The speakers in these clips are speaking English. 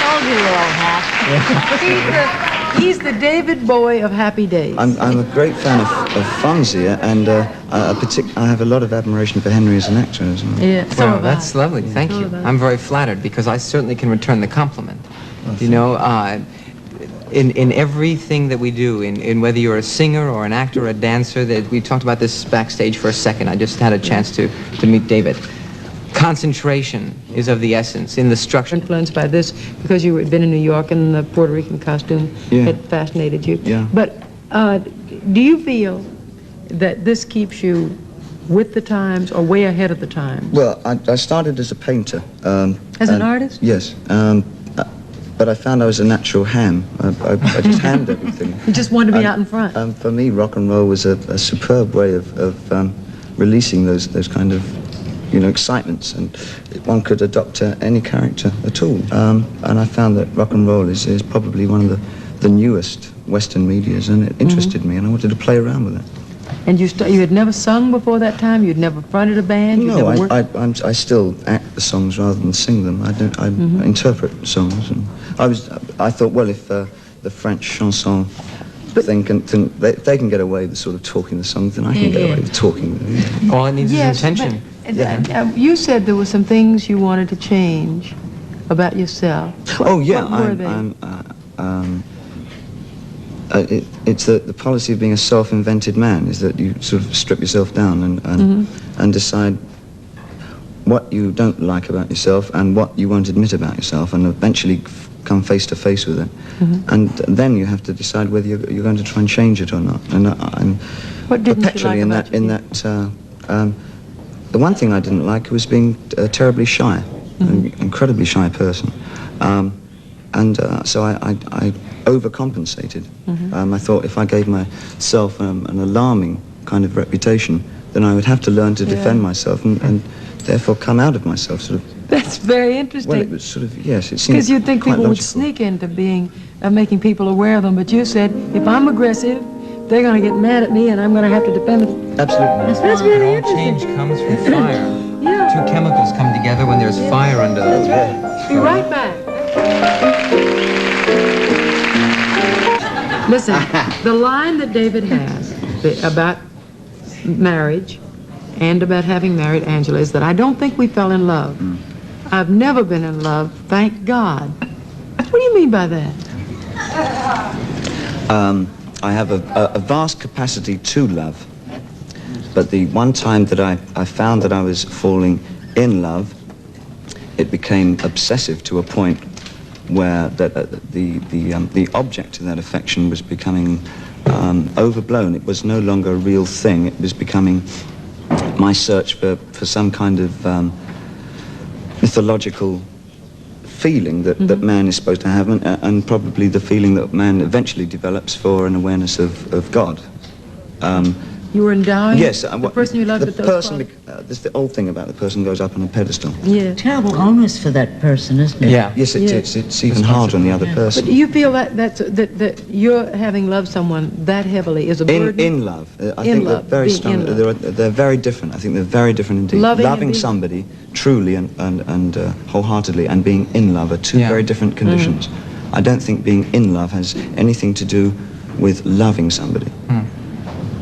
told you, little hat. He's the David Bowie of Happy Days. I'm a great fan of Fonzie, and I have a lot of admiration for Henry as an actor as well. Yeah, Well, that's lovely. Thank you. I'm very flattered because I certainly can return the compliment. You know, in everything that we do, in whether you're a singer or an actor or a dancer, that we talked about this backstage for a second. I just had a chance to meet David. Concentration is of the essence in the structure. Influenced by this because you had been in New York and the Puerto Rican costume had fascinated you. Yeah. But do you feel that this keeps you with the times or way ahead of the times? Well, I started as a painter. As an artist? Yes. But I found I was a natural ham. I just hammed everything. You just wanted to be out in front. For me, rock and roll was a superb way of releasing those kind of, you know, excitements, and one could adopt any character at all. And I found that rock and roll is probably one of the newest Western medias, and it interested me, and I wanted to play around with it. And you had never sung before that time? You'd never fronted a band? No, I still act the songs rather than sing them. I interpret songs, and I thought, well, if the French chanson thing they can get away with sort of talking the songs, then I can get away with talking. All it needs is intention. You said there were some things you wanted to change about yourself. What were they? It's the policy of being a self-invented man, is that you sort of strip yourself down and decide what you don't like about yourself and what you won't admit about yourself, and eventually come face to face with it. And then you have to decide whether you're going to try and change it or not. And what didn't perpetually you like the one thing I didn't like was being terribly shy, an incredibly shy person. So I overcompensated. I thought if I gave myself an alarming kind of reputation, then I would have to learn to defend myself and therefore come out of myself, sort of. That's very interesting. Well, it was sort of, yes, it seemed because you'd think people would logical. sneak into making people aware of them, but you said, if I'm aggressive, they're going to get mad at me and I'm going to have to defend them. Absolutely. That's really All interesting. change comes from fire. Yeah. Two chemicals come together when there's fire under them. Be right back. Listen, the line that David has about marriage and about having married Angela is that I don't think we fell in love. I've never been in love, thank God. What do you mean by that? I have a vast capacity to love, but the one time that I found that I was falling in love, it became obsessive to a point where the object of that affection was becoming overblown. It was no longer a real thing. It was becoming my search for some kind of mythological feeling that man is supposed to have, and probably the feeling that man eventually develops for an awareness of God. You were endowing the person you loved with those qualities? There's the old thing about the person goes up on a pedestal. Yeah. Terrible onus for that person, isn't it? Yeah. Yes, it's even harder on the other person. But do you feel that you're having loved someone that heavily is a burden? In love. I think they're very strong. They're very different. I think they're very different indeed. Loving somebody truly and wholeheartedly and being in love are two very different conditions. I don't think being in love has anything to do with loving somebody.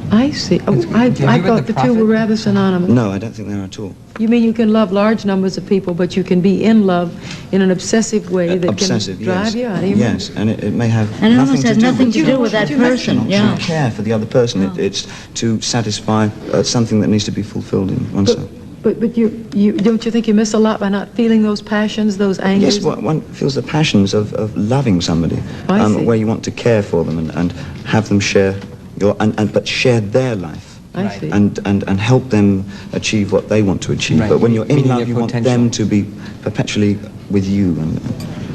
I see. I thought the two were rather synonymous. No, I don't think they are at all. You mean you can love large numbers of people, but you can be in love in an obsessive way that can drive you out of your mind? Yes, and it may have And it almost has nothing to do with that person. To care for the other person. It's to satisfy something that needs to be fulfilled in oneself. But you don't you think you miss a lot by not feeling those passions, those angers? Yes, one feels the passions of loving somebody, where you want to care for them and have them share but share their life. I see. And help them achieve what they want to achieve. But when you're in love, you want them to be perpetually with you.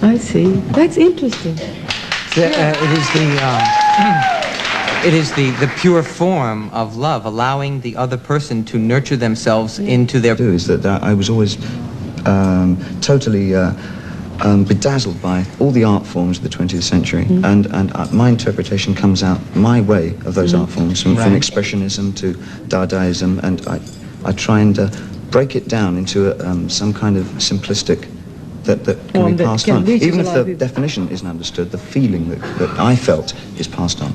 I see. That's interesting. It is the pure form of love, allowing the other person to nurture themselves into their... Is that I was always totally bedazzled by all the art forms of the 20th century, and my interpretation comes out my way of those art forms, from Expressionism to Dadaism, and I try and break it down into some kind of simplistic that can be passed on. Even if the definition isn't understood, the feeling that I felt is passed on.